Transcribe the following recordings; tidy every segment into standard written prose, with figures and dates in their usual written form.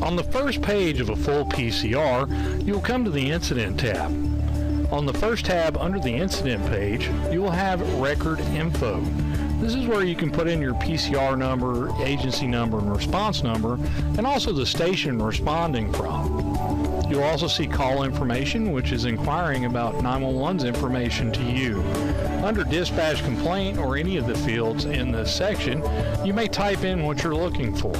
On the first page of a full PCR, you will come to the Incident tab. On the first tab under the Incident page, you will have Record Info. This is where you can put in your PCR number, agency number, and response number, and also the station responding from. You'll also see call information, which is inquiring about 911's information to you. Under Dispatch Complaint or any of the fields in this section, you may type in what you're looking for.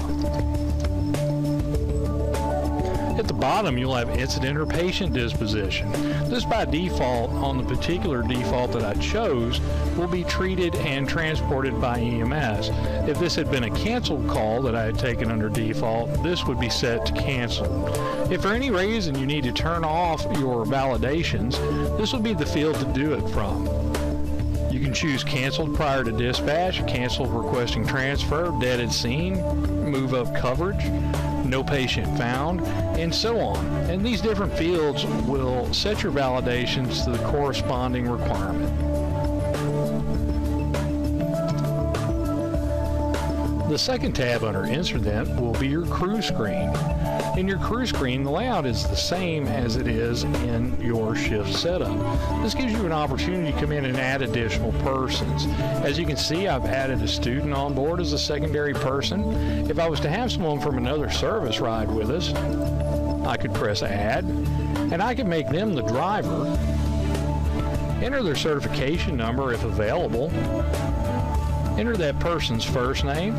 At the bottom, you'll have incident or patient disposition. This by default, on the particular default that I chose, will be treated and transported by EMS. If this had been a canceled call that I had taken under default, this would be set to cancel. If for any reason you need to turn off your validations, this will be the field to do it from. You can choose canceled prior to dispatch, canceled requesting transfer, dead at scene, move up coverage, no patient found, and so on. And these different fields will set your validations to the corresponding requirement. The second tab under Incident will be your crew screen. In your crew screen, the layout is the same as it is in your shift setup. This gives you an opportunity to come in and add additional persons. As you can see, I've added a student on board as a secondary person. If I was to have someone from another service ride with us, I could press Add, and I could make them the driver, enter their certification number if available, enter that person's first name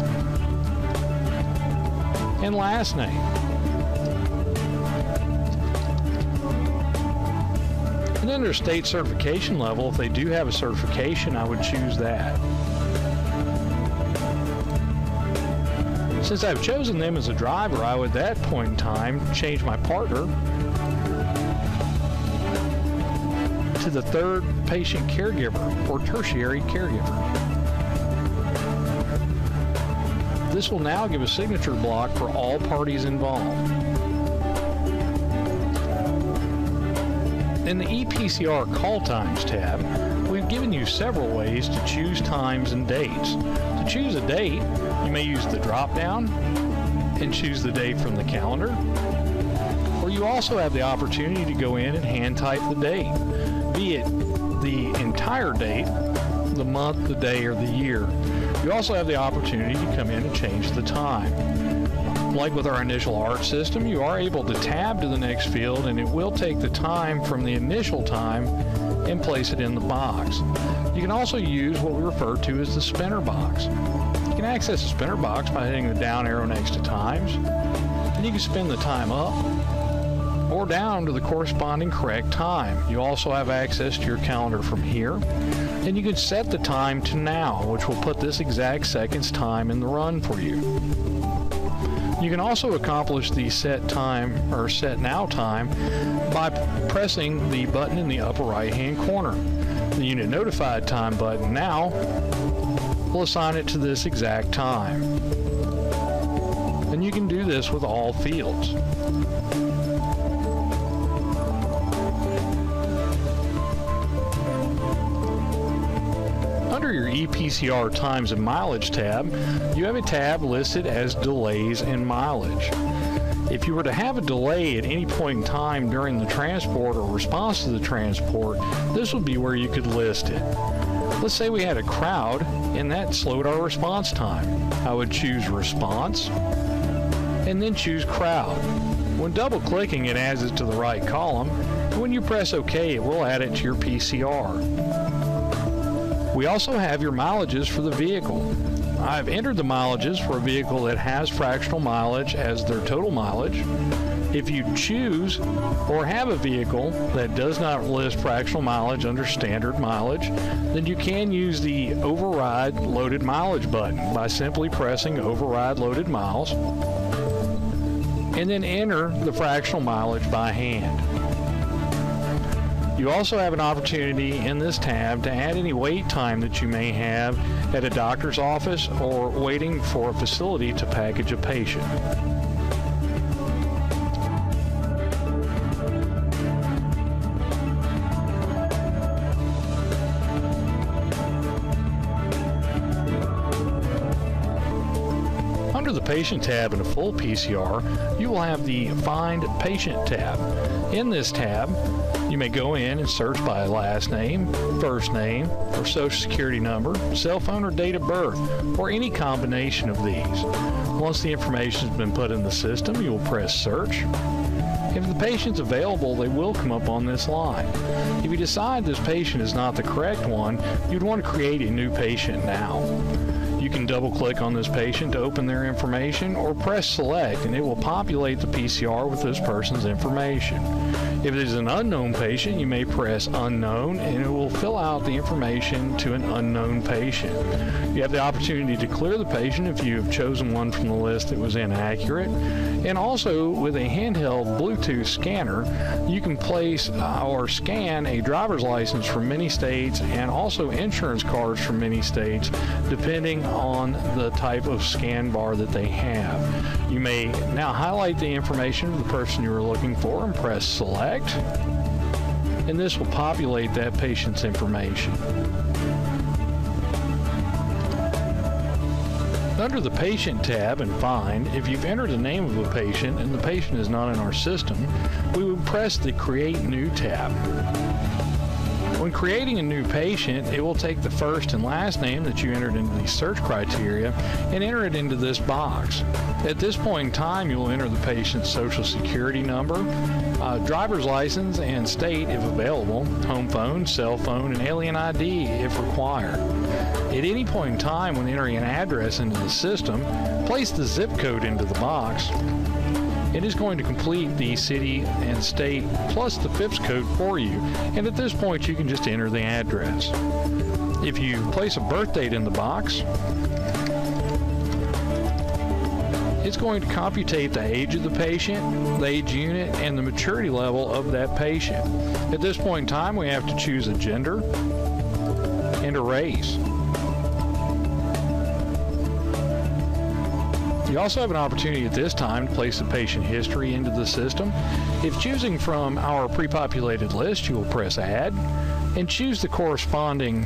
and last name. And then their state certification level. If they do have a certification, I would choose that. Since I've chosen them as a driver, I would at that point in time change my partner to the third patient caregiver or tertiary caregiver. This will now give a signature block for all parties involved. In the EPCR Call Times tab, we've given you several ways to choose times and dates. To choose a date, you may use the drop-down and choose the date from the calendar, or you also have the opportunity to go in and hand-type the date, be it the entire date, the month, the day, or the year. You also have the opportunity to come in and change the time. Like with our initial ART system, you are able to tab to the next field, and it will take the time from the initial time and place it in the box. You can also use what we refer to as the spinner box. You can access the spinner box by hitting the down arrow next to times, and you can spin the time up or down to the corresponding correct time. You also have access to your calendar from here, and you can set the time to now, which will put this exact second's time in the run for you. You can also accomplish the set time or set now time by pressing the button in the upper right hand corner. The unit notified time button now will assign it to this exact time. And you can do this with all fields. Under your EPCR Times and Mileage tab, you have a tab listed as Delays and Mileage. If you were to have a delay at any point in time during the transport or response to the transport, this would be where you could list it. Let's say we had a crowd and that slowed our response time. I would choose Response and then choose Crowd. When double clicking, it adds it to the right column, and when you press OK, it will add it to your PCR. We also have your mileages for the vehicle. I've entered the mileages for a vehicle that has fractional mileage as their total mileage. If you choose or have a vehicle that does not list fractional mileage under standard mileage, then you can use the Override Loaded Mileage button by simply pressing Override Loaded Miles and then enter the fractional mileage by hand. You also have an opportunity in this tab to add any wait time that you may have at a doctor's office or waiting for a facility to package a patient. Under the Patient tab in a full PCR, you will have the Find Patient tab. In this tab, you may go in and search by last name, first name, or social security number, cell phone or date of birth, or any combination of these. Once the information has been put in the system, you will press search. If the patient's available, they will come up on this line. If you decide this patient is not the correct one, you'd want to create a new patient now. You can double-click on this patient to open their information or press select and it will populate the PCR with this person's information. If it is an unknown patient, you may press unknown and it will fill out the information to an unknown patient. You have the opportunity to clear the patient if you have chosen one from the list that was inaccurate. And also with a handheld Bluetooth scanner, you can place or scan a driver's license from many states and also insurance cards from many states, depending on the type of scan bar that they have. You may now highlight the information of the person you are looking for and press select, and this will populate that patient's information. Under the Patient tab and Find, if you've entered the name of a patient and the patient is not in our system, we would press the Create New tab. When creating a new patient, it will take the first and last name that you entered into the search criteria and enter it into this box. At this point in time, you will enter the patient's social security number, driver's license and state if available, home phone, cell phone, and alien ID if required. At any point in time when entering an address into the system, place the zip code into the box. It is going to complete the city and state plus the FIPS code for you, and at this point you can just enter the address. If you place a birth date in the box, it's going to computate the age of the patient, the age unit, and the maturity level of that patient. At this point in time, we have to choose a gender and a race. You also have an opportunity at this time to place the patient history into the system. If choosing from our pre-populated list, you will press Add and choose the corresponding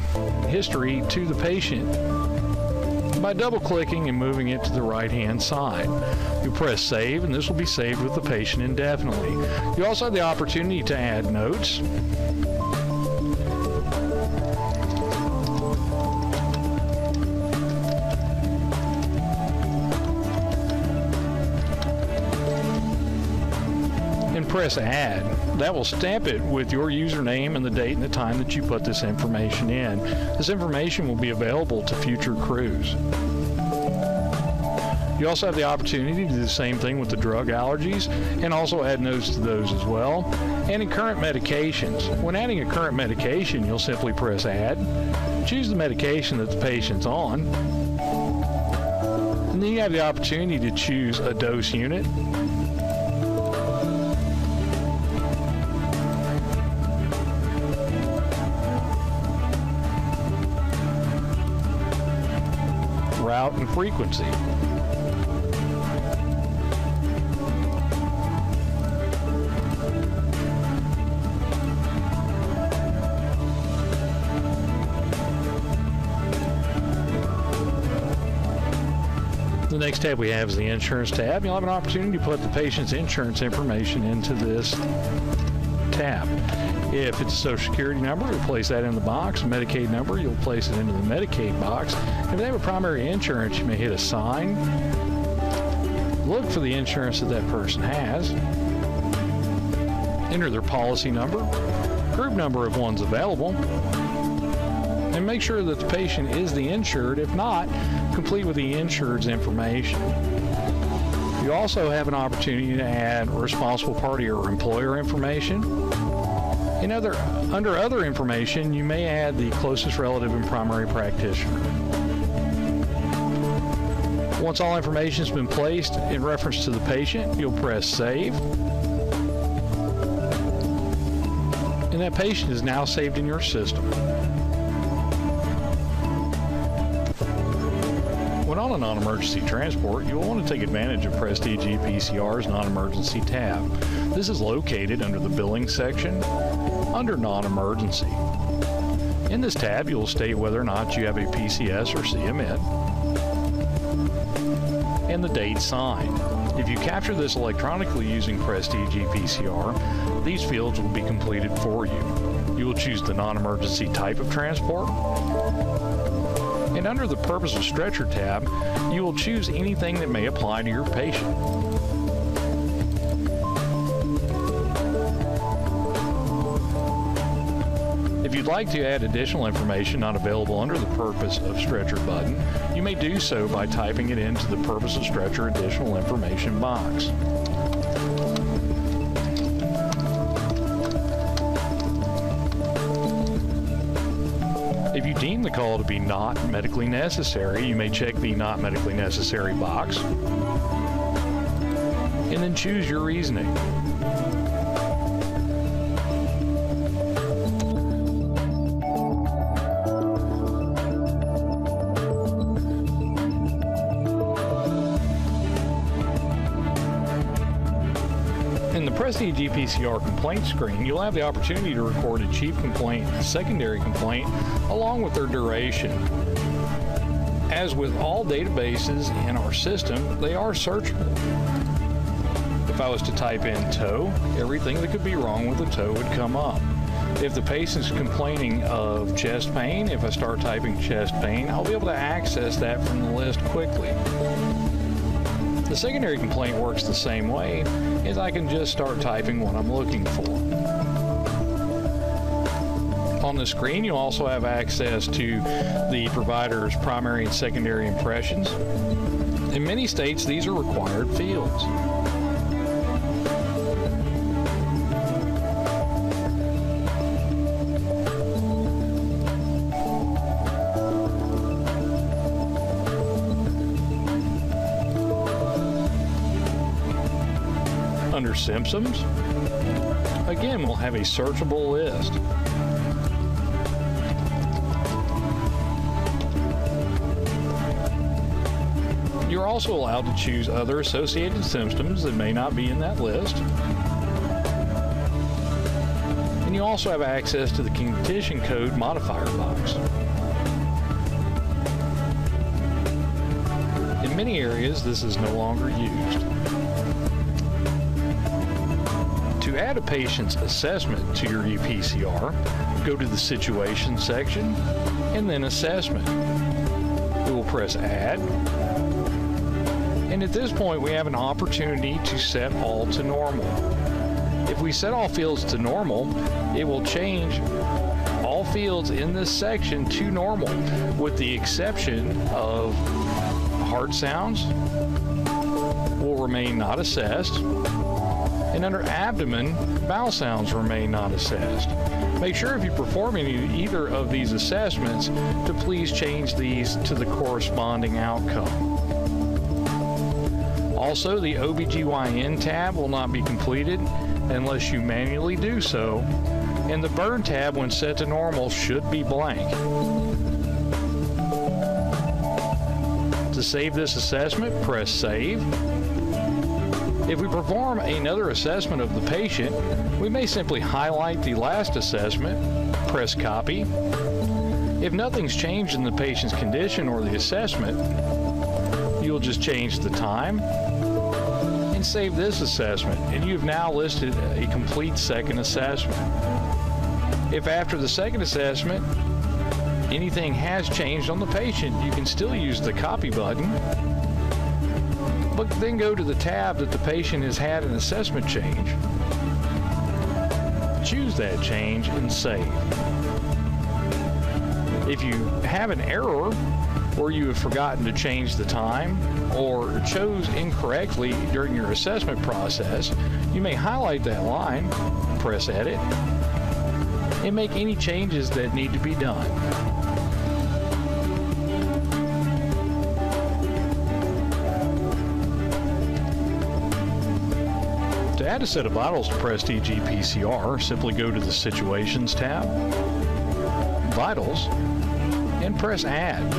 history to the patient by double-clicking and moving it to the right-hand side. You press Save, and this will be saved with the patient indefinitely. You also have the opportunity to add notes, and press Add. That will stamp it with your username and the date and the time that you put this information in. This information will be available to future crews. You also have the opportunity to do the same thing with the drug allergies and also add notes to those as well. And in current medications, when adding a current medication, you'll simply press Add, choose the medication that the patient's on, and then you have the opportunity to choose a dose unit, route, and frequency. The next tab we have is the Insurance tab. You'll have an opportunity to put the patient's insurance information into this tab. If it's a Social Security number, you'll place that in the box. A Medicaid number, you'll place it into the Medicaid box. If they have a primary insurance, you may hit Assign. Look for the insurance that that person has. Enter their policy number, group number if one's available, and make sure that the patient is the insured. If not, complete with the insured's information. You also have an opportunity to add responsible party or employer information. Under other information, you may add the closest relative and primary practitioner. Once all information has been placed in reference to the patient, you'll press Save. And that patient is now saved in your system. When on a non-emergency transport, you will want to take advantage of Prestige EPCR's non-emergency tab. This is located under the Billing section, under Non-Emergency. In this tab, you will state whether or not you have a PCS or CMED. and the date signed. If you capture this electronically using Prestige EPCR, these fields will be completed for you. You will choose the non-emergency type of transport, and under the Purpose of Stretcher tab, you will choose anything that may apply to your patient. If you'd like to add additional information not available under the Purpose of Stretcher button, you may do so by typing it into the Purpose of Stretcher additional information box. If you deem the call to be not medically necessary, you may check the Not Medically Necessary box and then choose your reasoning. In the Prestige EPCR complaint screen, you'll have the opportunity to record a chief complaint, a secondary complaint, along with their duration. As with all databases in our system, they are searchable. If I was to type in toe, everything that could be wrong with the toe would come up. If the patient's complaining of chest pain, if I start typing chest pain, I'll be able to access that from the list quickly. The secondary complaint works the same way, as I can just start typing what I'm looking for. On the screen, you'll also have access to the provider's primary and secondary impressions. In many states, these are required fields. Under symptoms, again, we'll have a searchable list. You're also allowed to choose other associated symptoms that may not be in that list. And you also have access to the condition code modifier box. In many areas, this is no longer used. To add a patient's assessment to your EPCR, go to the Situation section and then Assessment. We will press Add, and at this point we have an opportunity to set all to normal. If we set all fields to normal, it will change all fields in this section to normal, with the exception of heart sounds will remain not assessed, and under abdomen, bowel sounds remain not assessed. Make sure if you perform either of these assessments to please change these to the corresponding outcome. Also, the OBGYN tab will not be completed unless you manually do so, and the burn tab when set to normal should be blank. To save this assessment, press Save. If we perform another assessment of the patient, we may simply highlight the last assessment, press Copy. If nothing's changed in the patient's condition or the assessment, you'll just change the time and save this assessment, and you've now listed a complete second assessment. If after the second assessment, anything has changed on the patient, you can still use the Copy button, but then go to the tab that the patient has had an assessment change. Choose that change and save. If you have an error, or you have forgotten to change the time, or chose incorrectly during your assessment process, you may highlight that line, press Edit, and make any changes that need to be done. To add a set of vitals to Prestige EPCR, simply go to the Situations tab, Vitals, and press Add.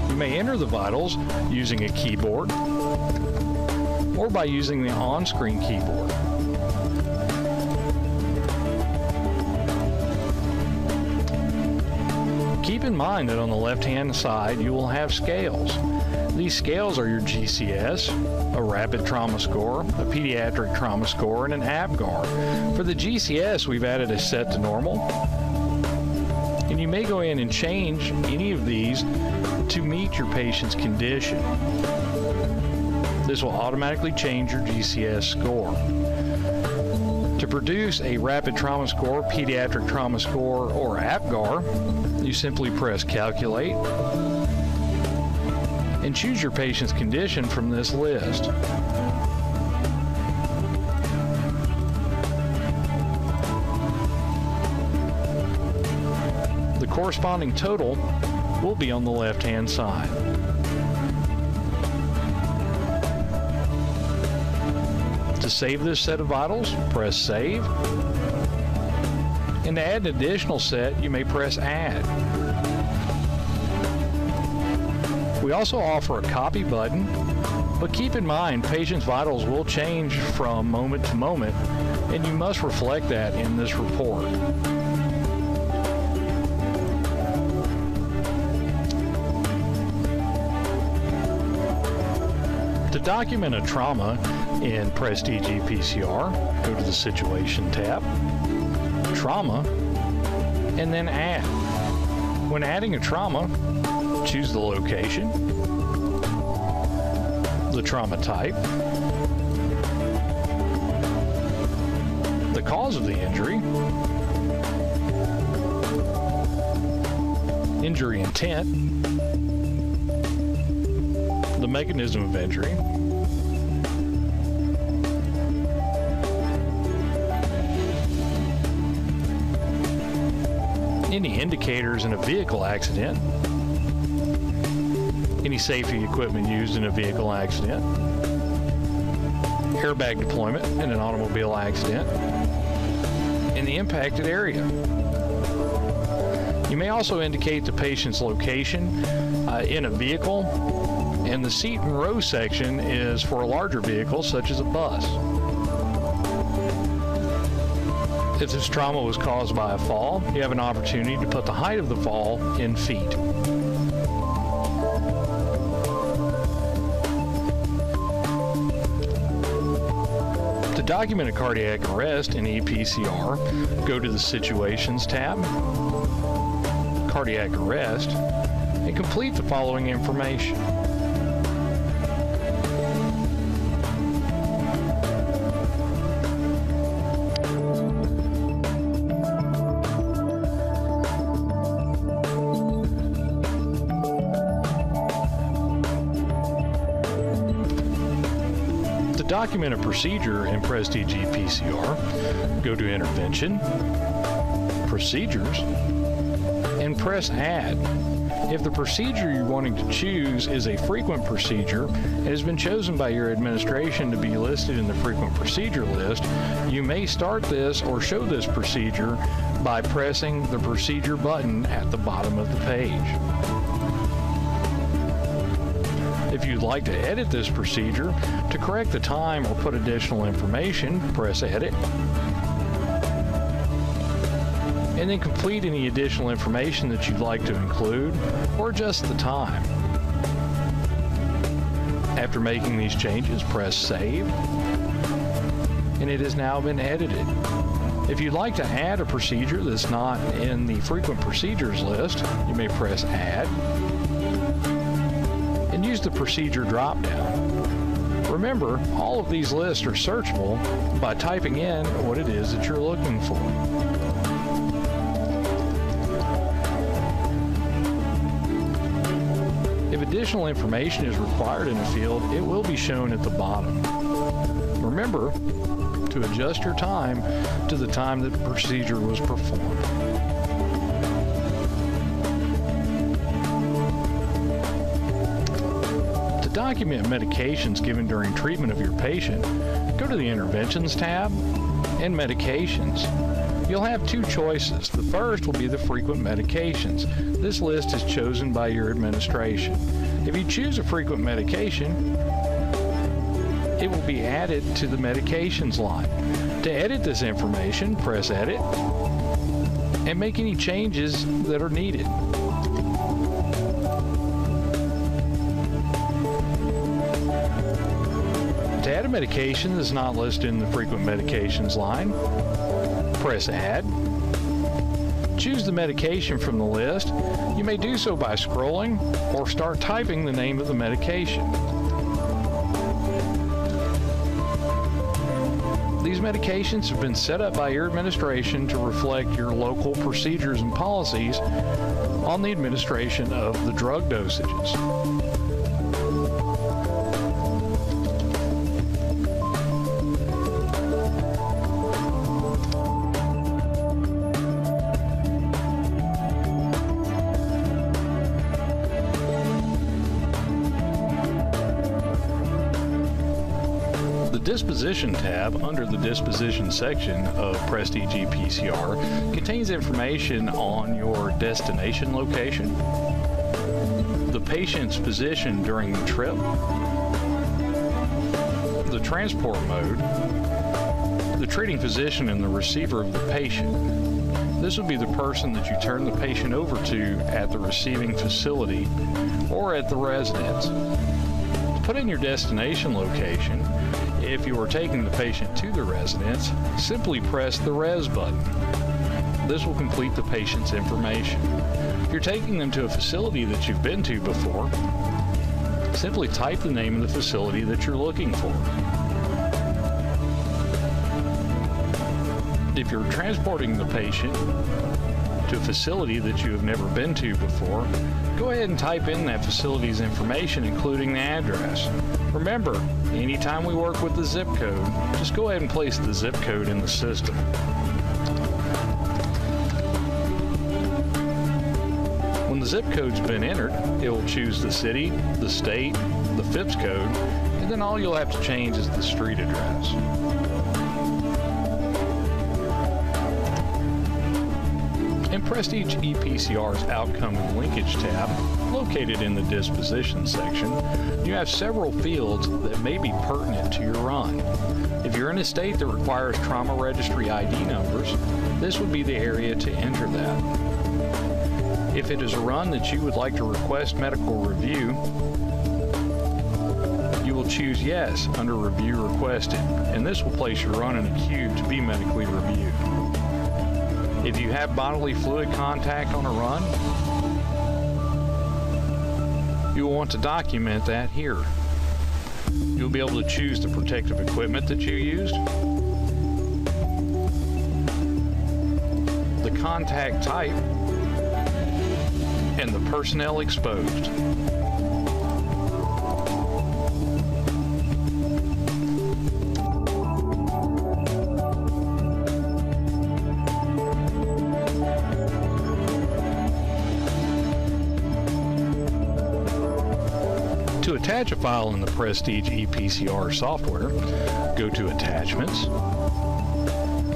You may enter the vitals using a keyboard or by using the on-screen keyboard. Keep in mind that on the left-hand side you will have scales. These scales are your GCS, a rapid trauma score, a pediatric trauma score, and an APGAR. For the GCS, we've added a set to normal, and you may go in and change any of these to meet your patient's condition. This will automatically change your GCS score. To produce a rapid trauma score, pediatric trauma score, or APGAR, you simply press Calculate and choose your patient's condition from this list. The corresponding total will be on the left-hand side. To save this set of vitals, press Save. And to add an additional set, you may press Add. We also offer a copy button, but keep in mind patients' vitals will change from moment to moment, and you must reflect that in this report. To document a trauma in Prestige EPCR, go to the Situation tab, Trauma, and then Add. When adding a trauma, choose the location, the trauma type, the cause of the injury, injury intent, the mechanism of injury, any indicators in a vehicle accident, any safety equipment used in a vehicle accident, airbag deployment in an automobile accident, and the impacted area. You may also indicate the patient's location in a vehicle, and the seat and row section is for a larger vehicle such as a bus. If this trauma was caused by a fall, you have an opportunity to put the height of the fall in feet. To document a cardiac arrest in EPCR, go to the Situations tab, Cardiac Arrest, and complete the following information. To document a procedure in Prestige EPCR, go to Intervention, Procedures, and press Add. If the procedure you're wanting to choose is a frequent procedure and has been chosen by your administration to be listed in the frequent procedure list, you may start this or show this procedure by pressing the procedure button at the bottom of the page. If you'd like to edit this procedure, to correct the time or put additional information, press Edit. And then complete any additional information that you'd like to include, or adjust the time. After making these changes, press Save, and it has now been edited. If you'd like to add a procedure that's not in the frequent procedures list, you may press Add, and use the procedure drop-down. Remember, all of these lists are searchable by typing in what it is that you're looking for. If additional information is required in a field, it will be shown at the bottom. Remember to adjust your time to the time that the procedure was performed. To document medications given during treatment of your patient, go to the Interventions tab and Medications. You'll have two choices. The first will be the frequent medications. This list is chosen by your administration. If you choose a frequent medication, it will be added to the medications line. To edit this information, press Edit and make any changes that are needed. add a medication that's not listed in the frequent medications line, press Add. Choose the medication from the list. You may do so by scrolling or start typing the name of the medication. These medications have been set up by your administration to reflect your local procedures and policies on the administration of the drug dosages. The Disposition tab under the Disposition section of Prestige EPCR contains information on your destination location, the patient's position during the trip, the transport mode, the treating physician and the receiver of the patient. This would be the person that you turn the patient over to at the receiving facility or at the residence. Put in your destination location. If you are taking the patient to the residence, simply press the Res button. This will complete the patient's information. If you're taking them to a facility that you've been to before, simply type the name of the facility that you're looking for. If you're transporting the patient to a facility that you have never been to before, go ahead and type in that facility's information, including the address. Remember, anytime we work with the zip code, just go ahead and place the zip code in the system. When the zip code's been entered, it will choose the city, the state, the FIPS code, and then all you'll have to change is the street address. In Prestige EPCR's Outcome and Linkage tab, located in the Disposition section, you have several fields that may be pertinent to your run. If you're in a state that requires trauma registry ID numbers, this would be the area to enter that. If it is a run that you would like to request medical review, you will choose Yes under Review Requested, and this will place your run in a queue to be medically reviewed. If you have bodily fluid contact on a run, you will want to document that here. You'll be able to choose the protective equipment that you used, the contact type, and the personnel exposed. To attach a file in the Prestige EPCR software, go to Attachments,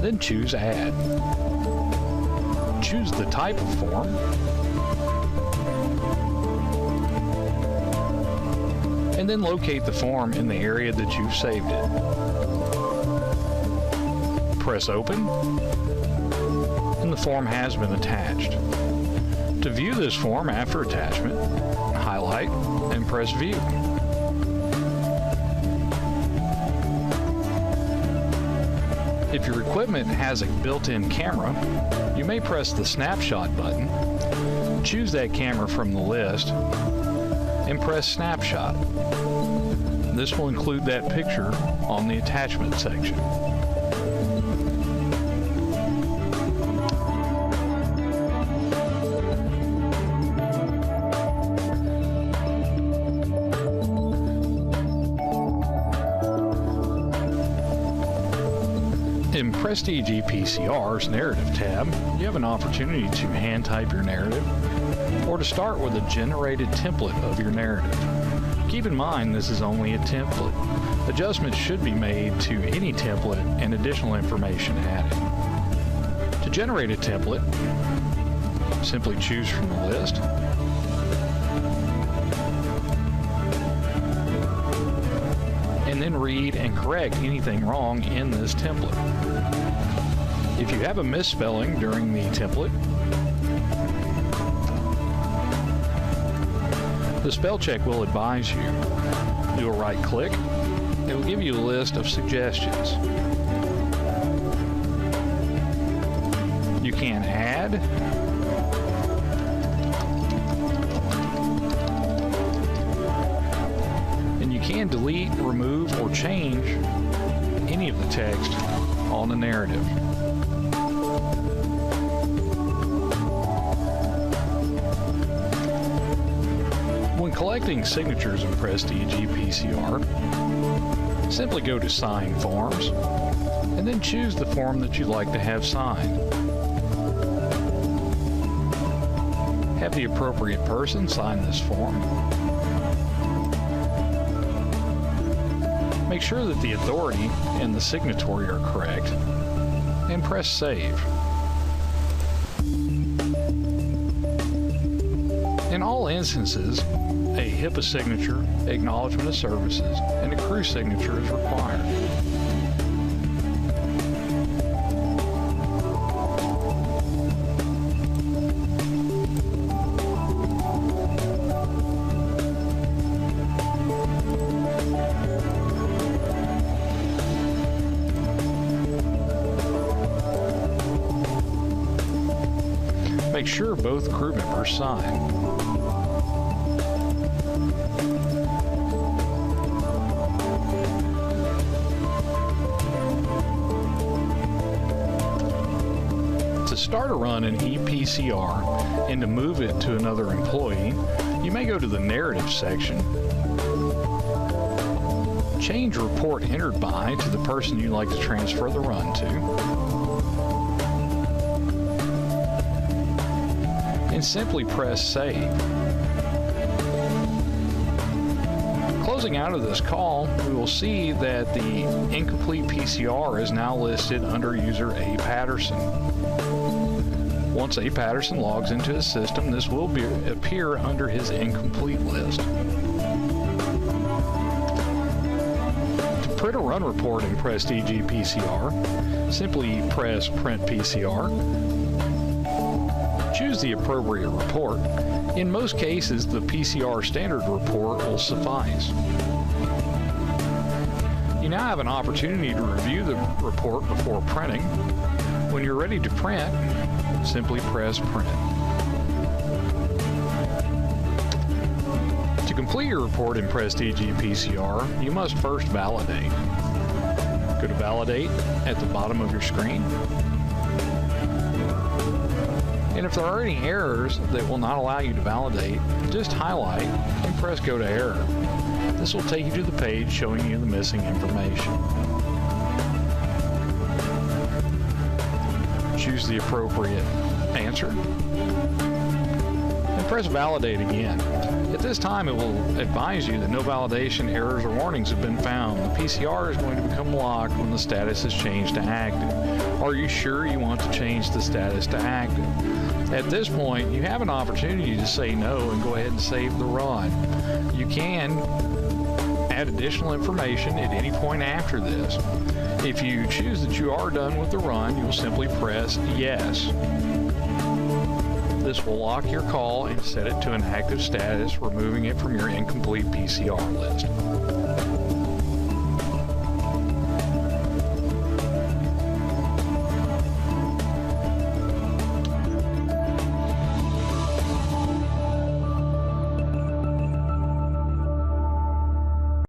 then choose Add. Choose the type of form, and then locate the form in the area that you've saved it. Press Open, and the form has been attached. To view this form after attachment, highlight and press View. If your equipment has a built-in camera, you may press the Snapshot button, choose that camera from the list, and press Snapshot. This will include that picture on the attachment section. In Prestige EPCR's Narrative tab, you have an opportunity to hand type your narrative or to start with a generated template of your narrative. Keep in mind this is only a template. Adjustments should be made to any template and additional information added. To generate a template, simply choose from the list, and then read and correct anything wrong in this template. If you have a misspelling during the template, the spell check will advise you. Do a right click it will give you a list of suggestions. You can add, and you can delete, remove, or change any of the text on the narrative. When collecting signatures in Prestige EPCR, simply go to Sign Forms and then choose the form that you'd like to have signed. Have the appropriate person sign this form. Make sure that the authority and the signatory are correct, and press Save. In all instances, a HIPAA signature, acknowledgement of services, and a crew signature is required. Make sure both crew members sign. To start a run in EPCR and to move it to another employee, you may go to the Narrative section, change report entered by to the person you'd like to transfer the run to, and simply press Save. Closing out of this call, we will see that the incomplete PCR is now listed under user A. Patterson. Once A. Patterson logs into his system, this will appear under his incomplete list. To print a run report in Prestige EPCR, simply press Print PCR. Choose the appropriate report. In most cases, the PCR standard report will suffice. You now have an opportunity to review the report before printing. When you're ready to print, simply press Print. To complete your report in Prestige EPCR, you must first validate. Go to Validate at the bottom of your screen. And if there are any errors that will not allow you to validate, just highlight and press Go to Error. This will take you to the page showing you the missing information. Choose the appropriate answer and press Validate again. At this time, it will advise you that no validation errors or warnings have been found. The PCR is going to become locked when the status is changed to active. Are you sure you want to change the status to active? At this point, you have an opportunity to say no and go ahead and save the run. You can add additional information at any point after this. If you choose that you are done with the run, you'll simply press Yes. This will lock your call and set it to an active status, removing it from your incomplete PCR list.